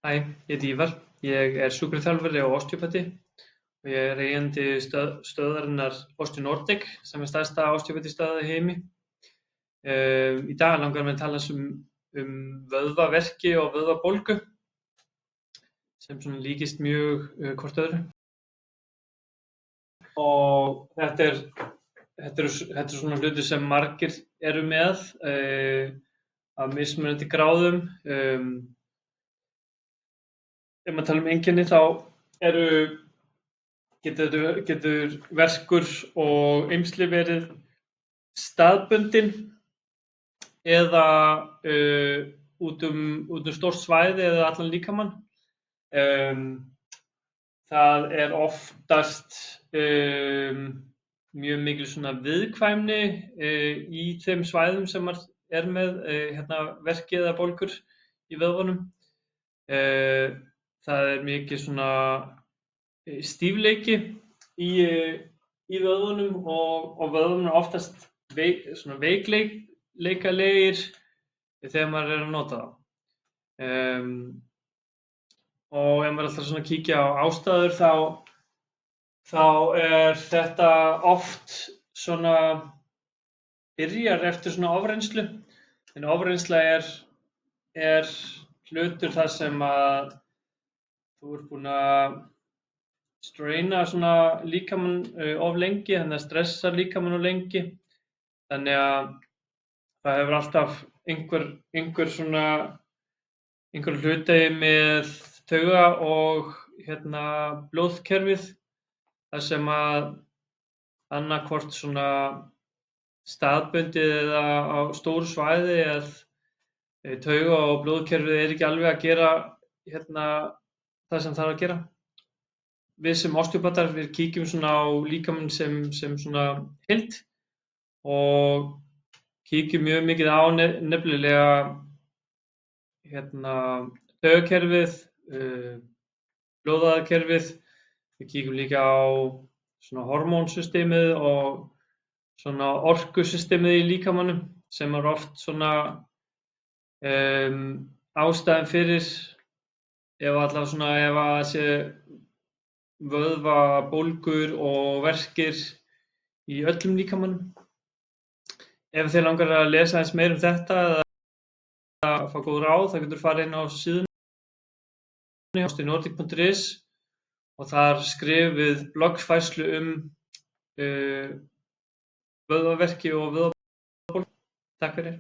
Hæ, ég heiti Ívar. Ég er sjúkraþjálfari á osteopati og ég er eigandi stöðvarinnar Osteo Nordic sem er stærsta osteopatistöð í heimi. Í dag langar mig að tala um vöðvaverki og vöðvabólgu sem svona líkist mjög hvort öðru. Og þetta er svona hlutir sem margir eru með af mismunandi gráðum. Ef maður tala um einkenni þá getur verkur og eymsli verið staðbundin eða út um stórt svæði eða allan líkamann. Það er oftast mjög mikil svona viðkvæmni í þeim svæðum sem maður er með verki eða bólgur í vöðvunum. Það er mikið svona stífleiki í vöðvunum og vöðvunum er oftast svona veikleikalegir þegar maður er að nota þá. Og ef maður alltaf svona kíkja á ástæður þá er þetta oft svona byrjar eftir svona ofreynslu. En ofreynsla er hlutur þar sem að þú ert búinn að straina svona líkamann of lengi, þannig að stressa líkamann of lengi. Þannig að það hefur alltaf einhver hluti með tauga- og blóðkerfið þar sem að annaðhvort svona staðbundið eða á stóru svæði eða tauga- og blóðkerfið er ekki alveg að gera það sem þarf að gera. Við sem osteópatar við kíkjum svona á líkamann sem svona heild og kíkjum mjög mikið á nefnilega taugakerfið, blóðæðakerfið. Við kíkjum líka á svona hormónsystemið og svona orkusystemið í líkamanum sem er oft svona ástæðan fyrir ef að sé vöðvabólgur og verkir í öllum líkamanum. Ef þið langar að lesa aðeins meira um þetta eða fá góð ráð, þá getur farið inn á síðunni osteonordic.is og þar skrifið bloggfærslu vöðvaverki og vöðvabólgu. Takk fyrir.